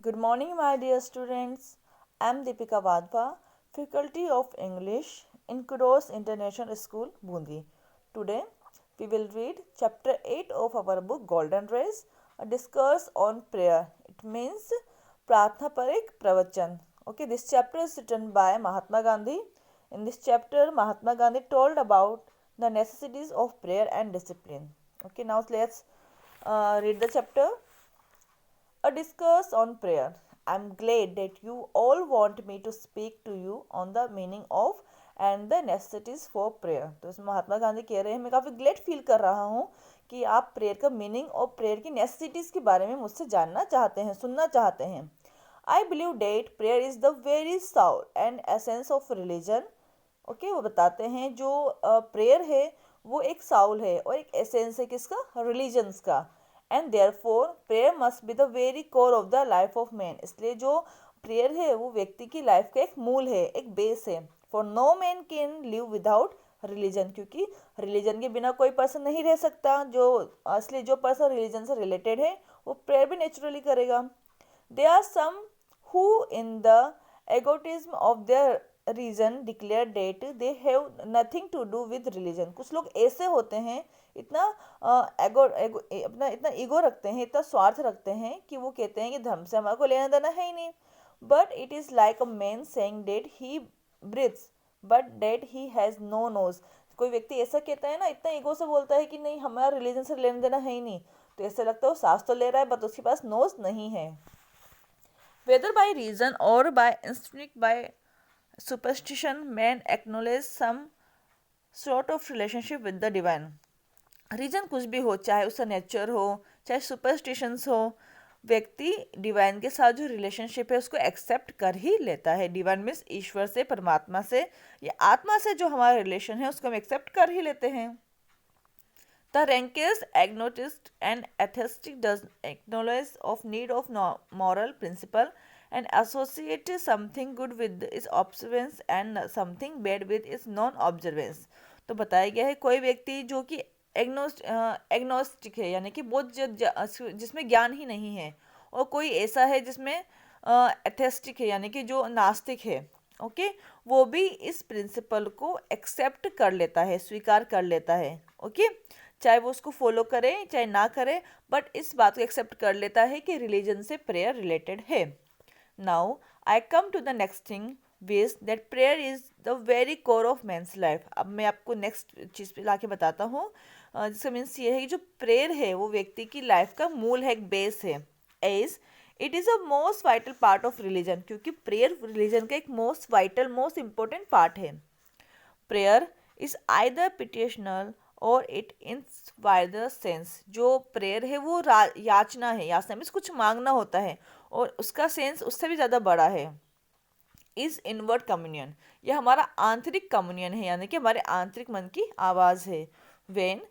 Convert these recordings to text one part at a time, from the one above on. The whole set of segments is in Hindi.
Good morning, my dear students. I am Deepika Wadhwa, Faculty of English in Kudos International School, Bundi. Today, we will read Chapter 8 of our book Golden Race, a discourse on prayer. It means Pratna Parik Pravachan. Okay, this chapter is written by Mahatma Gandhi. In this chapter, Mahatma Gandhi told about the necessities of prayer and discipline. Okay, now let's read the chapter. A discourse on prayer. I'm glad that you all want me to speak to you on the meaning of and the necessities for prayer. तो इसमें महात्मा गांधी कह रहे हैं मैं काफ़ी ग्लेड फील कर रहा हूँ कि आप प्रेयर का मीनिंग और प्रेयर की नेसेसिटीज़ के बारे में मुझसे जानना चाहते हैं, सुनना चाहते हैं. I believe date prayer is the very Saul and essence of religion. Okay, वो बताते हैं जो प्रेयर है वो एक साउल है और एक एसेंस है किसका, रिलीजन्स का. And therefore prayer must be the very core of the life of man. इसलिए जो प्रेयर है वो व्यक्ति की लाइफ का एक मूल है, एक बेस है. For no man can live without religion, क्योंकि रिलीजन के बिना कोई पर्सन नहीं रह सकता. जो असली जो पर्सन रिलीजन से रिलेटेड है वो प्रेयर भी नेचुरली करेगा. They are some who in the egotism of their reason declare that they have nothing to do with religion. कुछ लोग ऐसे होते हैं इतना अपना इतना ईगो रखते हैं, इतना स्वार्थ रखते हैं कि वो कहते हैं कि धर्म से हमारे को लेना देना है ही नहीं. But it is like a man saying that he breathes but that he has no nose. कोई व्यक्ति ऐसा कहता है ना, इतना ईगो से बोलता है कि नहीं हमारा रिलीजन से लेना देना है ही नहीं, तो ऐसा लगता है वो सांस तो ले रहा है बट उसके पास नोज नहीं है. Whether by reason or by instinct, by superstition, man acknowledge some sort of relationship with the divine. Reason कुछ भी हो, चाहे उसका नेचर हो, चाहे सुपरस्टिशंस हो, व्यक्ति डिवाइन के साथ जो रिलेशनशिप है उसको एक्सेप्ट कर ही लेता है. डिवाइन मीन्स ईश्वर से, परमात्मा से या आत्मा से जो हमारा रिलेशन है उसको हम एक्सेप्ट कर ही लेते हैं. The rankest agnotist and atheistic does acknowledge of need of moral principle and associate something good with its observance and something bad with its non-observance. तो बताया गया है कोई व्यक्ति जो कि एग्नोस्टिक है यानी कि बहुत जिसमें ज्ञान ही नहीं है, और कोई ऐसा है जिसमें एथेस्टिक है यानी कि जो नास्तिक है. ओके, वो भी इस प्रिंसिपल को एक्सेप्ट कर लेता है, स्वीकार कर लेता है. ओके, चाहे वो उसको फॉलो करे चाहे ना करे, बट इस बात को एक्सेप्ट कर लेता है कि रिलीजन से प्रेयर रिलेटेड है. Now I come to the next thing which that prayer is the very core of man's life. अब मैं आपको नेक्स्ट चीज़ पे लाके बताता हूँ, जिसका मीन्स ये है कि जो प्रेयर है वो व्यक्ति की लाइफ का मूल है, एक बेस है. As it is a most vital part of religion, क्योंकि प्रेयर रिलीजन का एक most vital most important part है. Prayer is either petitional or it inspire sense. जो प्रेयर है वो याचना है, याचना मीन्स कुछ मांगना होता है, और उसका सेंस उससे भी ज़्यादा बड़ा है. इज इनवर्ड कम्युनियन, यह हमारा आंतरिक कम्युनियन है यानी कि हमारे आंतरिक मन की आवाज़ है. When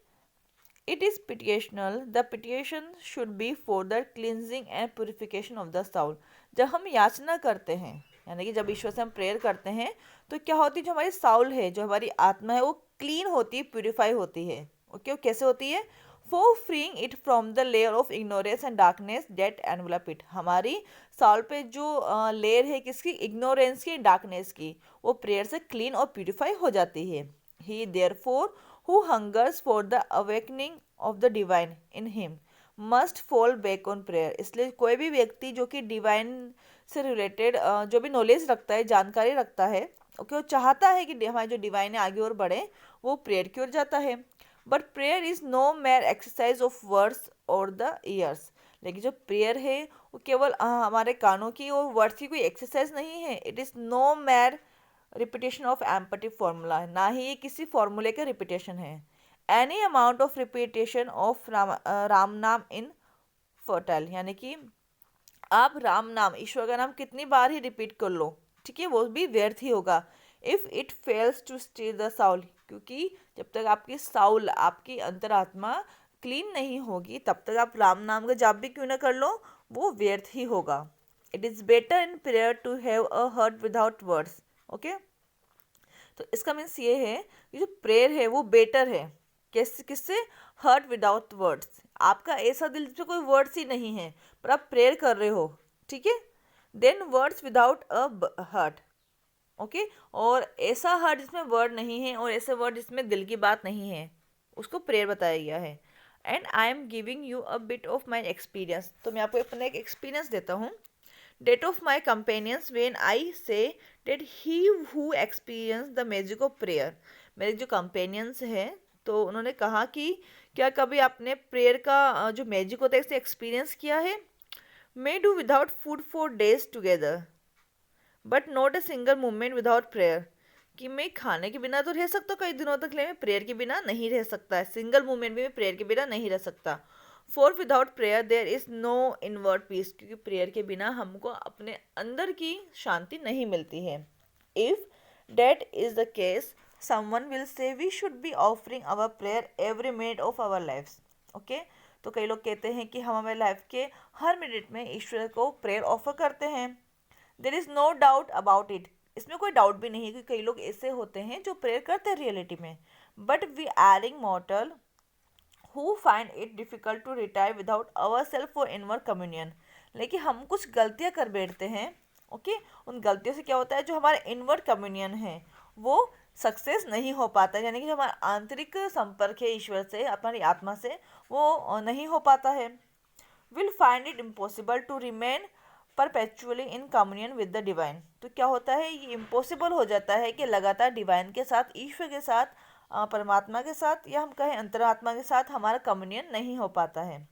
it is petitional the petition should be for the cleansing and purification of the soul. जब हम याचना करते हैं यानी कि जब ईश्वर से हम प्रेयर करते हैं तो क्या होती है, जो हमारी साउल है, जो हमारी आत्मा है, वो क्लीन होती है, प्यूरिफाई होती है. ओके, कैसे होती है? For freeing it from the layer of ignorance and darkness that envelop it. हमारी साउल पे जो लेयर है किसकी, इग्नोरेंस की, डार्कनेस की, वो प्रेयर से क्लीन और प्यूरिफाई हो जाती है. He therefore who hungers for the awakening of the divine in him must fall back on prayer. इसलिए कोई भी व्यक्ति जो कि डिवाइन से रिलेटेड जो भी नॉलेज रखता है, जानकारी रखता है, ओके, वो चाहता है कि हमारे जो डिवाइन है आगे और बढ़े, वो प्रेयर की ओर जाता है. But prayer is no mere exercise of words or the ears. लेकिन जो प्रेयर है वो केवल हमारे कानों की और वर्ड्स की कोई एक्सरसाइज नहीं है. It is no mere repetition of empty formula, ना ही ये किसी फॉर्मूले का रिपीटेशन है. Any amount of repetition of Ram naam in fertile, यानी कि आप राम नाम, ईश्वर का नाम कितनी बार ही रिपीट कर लो, ठीक है, वो भी व्यर्थ ही होगा. If it fails to steal the soul, क्योंकि जब तक आपकी साउल, आपकी अंतरात्मा क्लीन नहीं होगी तब तक आप राम नाम का जाप भी क्यों ना कर लो, वो व्यर्थ ही होगा. It is better in prayer to have a heart without words. Okay, तो इसका मीन्स ये है कि जो प्रेयर है वो बेटर है. किससे? Heart without words. आपका ऐसा दिल पे कोई वर्ड्स ही नहीं है पर आप प्रेयर कर रहे हो, ठीक है। Then words without a heart, okay, और ऐसा हर्ट जिसमें वर्ड नहीं है और ऐसे वर्ड जिसमें दिल की बात नहीं है, उसको प्रेयर बताया गया है। And I am giving you a bit of my experience, तो मैं आपको अपना एक एक्सपीरियंस देता हूँ। That of my companions when I say that he who experience the magic of prayer, मेरे जो कंपेनियंस हैं तो उन्होंने कहा कि क्या कभी आपने प्रेयर का जो मैजिक होता है इसे एक्सपीरियंस किया है। May do without food for days together but not a single moment without prayer, कि मैं खाने के बिना तो रह सकता हूँ कई दिनों तक, लेकिन प्रेयर के बिना नहीं रह सकता है, सिंगल मोमेंट भी मैं प्रेयर के बिना नहीं रह सकता। For without prayer there is no inward peace, क्योंकि प्रेयर के बिना हमको अपने अंदर की शांति नहीं मिलती है। If that is the case someone will say we should be offering our prayer every minute of our lives, okay. तो कई लोग कहते हैं कि हम हमारे लाइफ के हर मिनट में ईश्वर को प्रेयर ऑफर करते हैं। There is no doubt about it, इसमें कोई डाउट भी नहीं है कि कई लोग ऐसे होते हैं जो प्रेयर करते हैं रियलिटी में। But we erring mortals who find it difficult to retire without our self for inward communion, लेकिन हम कुछ गलतियां कर बैठते हैं, ओके। उन गलतियों से क्या होता है, जो हमारे इनवर्ड कम्युनियन है वो सक्सेस नहीं हो पाता है, यानी कि जो हमारा आंतरिक संपर्क है ईश्वर से, हमारी आत्मा से, वो नहीं हो पाता है। Will find it impossible to remain perpetually in communion with the divine, तो क्या होता है, ये इम्पॉसिबल हो जाता है कि लगातार डिवाइन के साथ, ईश्वर के साथ, परमात्मा के साथ, या हम कहें अंतरात्मा के साथ हमारा कम्युनियन नहीं हो पाता है।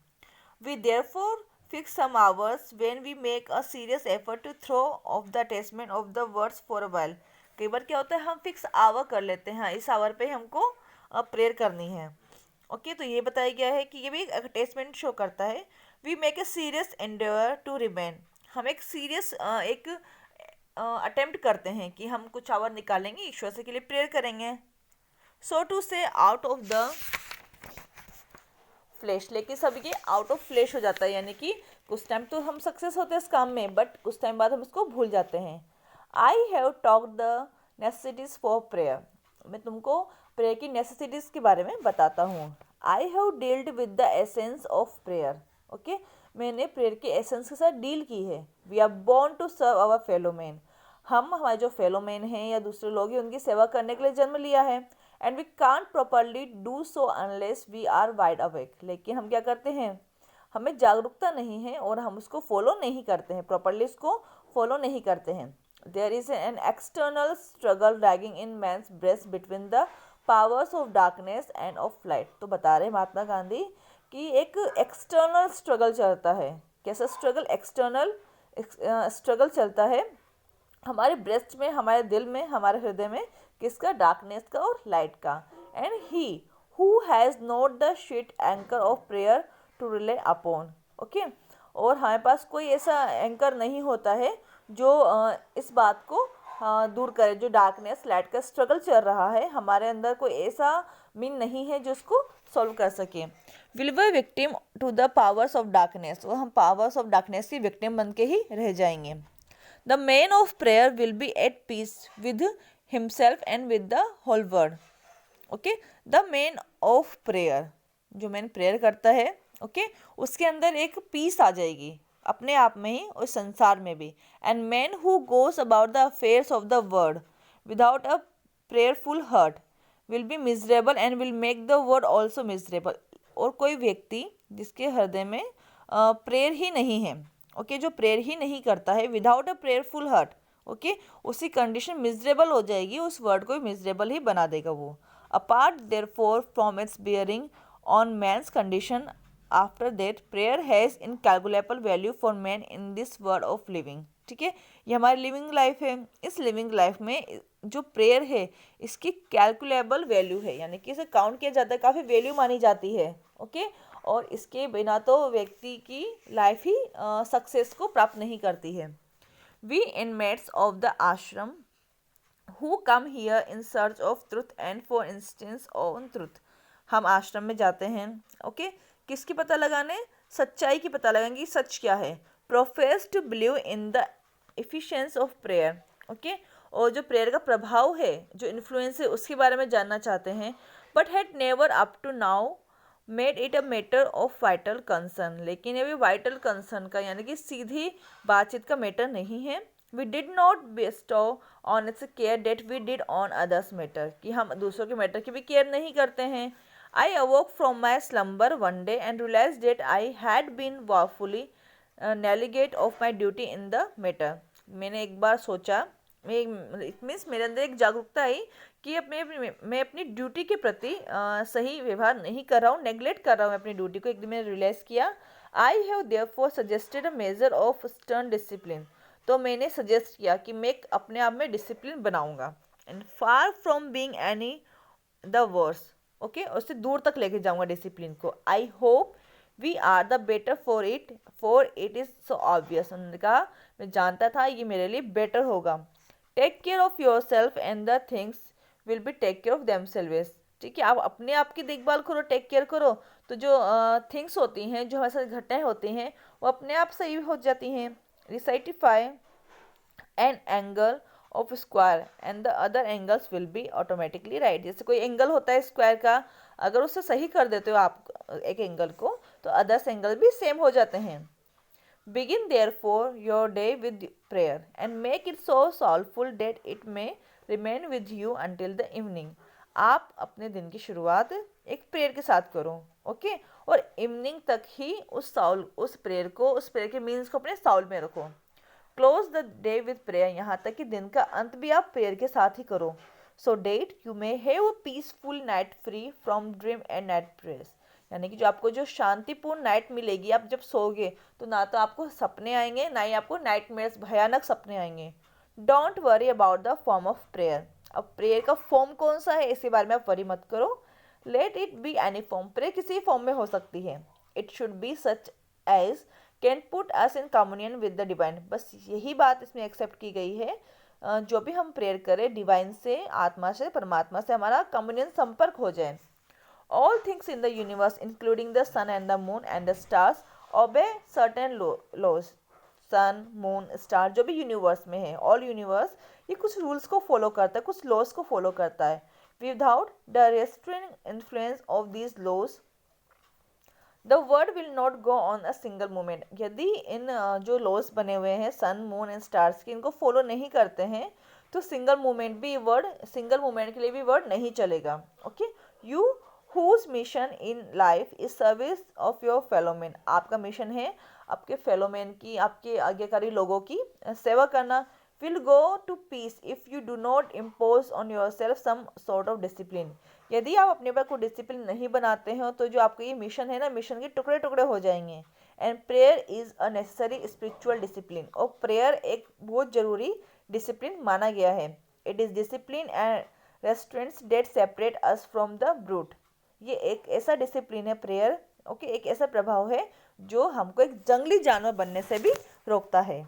We therefore fix some hours when we make a serious effort to throw off the attachment of the words for a while, कई बार क्या होता है हम फिक्स आवर कर लेते हैं, इस आवर पे हमको प्रेयर करनी है, ओके। तो ये बताया गया है कि ये भी एक अटैचमेंट शो करता है। We make a serious endeavour to remain, हम एक सीरियस एक अटेम्प्ट करते हैं कि हम कुछ आवर निकालेंगे, ईश्वर से के लिए प्रेयर करेंगे। सो टू से आउट ऑफ द फ्लैश, लेकिन सब ये आउट ऑफ फ्लैश हो जाता है, यानी कि कुछ टाइम तो हम सक्सेस होते हैं इस काम में, बट कुछ टाइम बाद हम इसको भूल जाते हैं। I have talk the necessities for prayer, मैं तुमको प्रेयर की नेसेसिटीज के बारे में बताता हूँ। I have dealt with the essence of prayer, okay, मैंने प्रेयर के एसेंस के साथ डील की है। We are born to serve our fellow man, हम हमारे जो फेलो मैन हैं या दूसरे लोग हैं उनकी सेवा करने के लिए जन्म लिया है। And we can't properly do so unless we are wide awake, लेकिन हम क्या करते हैं, हमें जागरूकता नहीं है और हम उसको फॉलो नहीं करते हैं, प्रॉपरली उसको फॉलो नहीं करते हैं। There is an external struggle raging in man's breast between the powers of darkness and of light, तो बता रहे महात्मा गांधी कि एक एक्सटर्नल स्ट्रगल चलता है। कैसा स्ट्रगल, एक्सटर्नल स्ट्रगल चलता है हमारे ब्रेस्ट में, हमारे दिल में, हमारे हृदय में, किसका, डार्कनेस का और लाइट का। And he who has not the sheet anchor of prayer to rely upon, okay, और हमारे पास कोई ऐसा एंकर नहीं होता है जो इस बात को दूर करे, जो डार्कनेस लाइट का स्ट्रगल चल रहा है हमारे अंदर, कोई ऐसा मीन नहीं है जो उसको सॉल्व कर सके। Will we victim to the powers of darkness, और हम पावर्स ऑफ डार्कनेस की विक्टिम बन के ही रह जाएंगे। The man of prayer will be at peace with himself and with the whole world, okay. The man of prayer, जो मैन प्रेयर करता है, ओके, उसके अंदर एक पीस आ जाएगी अपने आप में ही और संसार में भी। And man who goes about the affairs of the world without a prayerful heart will be miserable and will make the world also miserable, और कोई व्यक्ति जिसके हृदय में प्रेयर ही नहीं है, ओके, जो प्रेयर ही नहीं करता है without a prayerful heart, okay, उसी कंडीशन मिजरेबल हो जाएगी, उस वर्ड को मिजरेबल ही बना देगा वो। Apart therefore from its bearing on man's condition after that prayer has incalculable value for man in this world of living, ठीक है, ये हमारी लिविंग लाइफ है, इस लिविंग लाइफ में जो प्रेयर है इसकी कैलकुलेबल वैल्यू है, यानी कि इसे काउंट किया जाता है, काफ़ी वैल्यू मानी जाती है, ओके, और इसके बिना तो व्यक्ति की लाइफ ही सक्सेस को प्राप्त नहीं करती है। वी इनमेट्स ऑफ द आश्रम who come here in search of truth and for instance on truth, हम आश्रम में जाते हैं, ओके, किसकी पता लगाने, सच्चाई की पता लगाएंगे, सच क्या है। Profess to believe in the efficiency of prayer, okay, और जो प्रेयर का प्रभाव है, जो इन्फ्लुएंस है, उसके बारे में जानना चाहते हैं। But had never up to now made it a matter of vital concern, लेकिन ये भी वाइटल कंसर्न का यानी कि सीधी बातचीत का मैटर नहीं है। We did not bestow on its care that we did on others matter, कि हम दूसरों के मैटर की भी केयर नहीं करते हैं। I awoke from my slumber one day and realize that I had been woefully negligent of my duty in the matter. मैंने एक बार सोचा, इट मीन्स मेरे अंदर एक जागरूकता आई कि मैं अपनी ड्यूटी के प्रति सही व्यवहार नहीं कर रहा हूँ, नेग्लेक्ट कर रहा हूँ अपनी ड्यूटी को। एक दिन मैंने रियलाइज़ किया। I have therefore suggested a measure of stern discipline, तो मैंने सजेस्ट किया कि मैं अपने आप में डिसिप्लिन बनाऊंगा। And far from being any the worse, okay, उससे दूर तक लेके जाऊंगा डिसिप्लिन को। I hope we are the better for it is so obvious. उन्होंने कहा मैं जानता था ये मेरे लिए बेटर होगा। Take care of yourself and the things will be take care of themselves. ठीक है, आप अपने आप की देखभाल करो, टेक केयर करो, तो जो थिंग्स होती हैं, जो हमारे साथ घटनाएं होती हैं, वो अपने आप सही हो जाती हैं। Rectify an angle of square and the other angles will be automatically right. जैसे कोई एंगल होता है स्क्वायर का, अगर उससे सही कर देते हो आप एक एंगल को, तो अदर्स एंगल भी सेम हो जाते हैं। Begin therefore your day with prayer and make it so soulful that it may remain with you until the evening. आप अपने दिन की शुरुआत एक प्रेयर के साथ करो, ओके, और इवनिंग तक ही उस प्रेयर के मीन्स को अपने साउल में रखो। Close the day with prayer, यहाँ तक कि दिन का अंत भी आप प्रेयर के साथ ही करो। So that you may have a peaceful night free from dream and night prayers, यानी कि जो आपको जो शांतिपूर्ण नाइट मिलेगी, आप जब सोओगे तो ना तो आपको सपने आएंगे, ना ही आपको नाइटमेयर्स भयानक सपने आएंगे। Don't worry about the form of prayer, अब प्रेयर का फॉर्म कौन सा है इसके बारे में आप वरी मत करो। Let it be any form, prayer किसी फॉर्म में हो सकती है। It should be such as can put us in communion with the divine, बस यही बात इसमें एक्सेप्ट की गई है, जो भी हम प्रेयर करें डिवाइन से, आत्मा से, परमात्मा से हमारा कम्युनियन संपर्क हो जाए। All things in the universe, including the sun and the moon and the stars, obey certain laws. Sun, moon, star, जो भी यूनिवर्स में है, ऑल यूनिवर्स, ये कुछ रूल्स को फॉलो करता है, कुछ लॉज को फॉलो करता है। Without the restraining influence of these laws the world will not go on a single moment. यदि इन जो लॉज बने हुए हैं सन, मून एंड स्टार्स के, इनको फॉलो नहीं करते हैं, तो सिंगल मोमेंट के लिए भी वर्ड नहीं चलेगा। Okay, you whose mission in life is service of your fellow man, आपका मिशन है आपके फेलो मैन की, आपके आज्ञाकारी लोगों की सेवा करना। will go to peace if you do not impose on yourself some sort of discipline, यदि आप अपने पर कोई डिसिप्लिन नहीं बनाते हो तो जो आपका ये मिशन है ना, मिशन के टुकड़े टुकड़े हो जाएंगे। And prayer is a necessary spiritual discipline, और प्रेयर एक बहुत जरूरी डिसिप्लिन माना गया है। It is discipline and restraints that separate us from the brute, ये एक ऐसा डिसिप्लिन है प्रेयर, ओके, एक ऐसा प्रभाव है जो हमको एक जंगली जानवर बनने से भी रोकता है।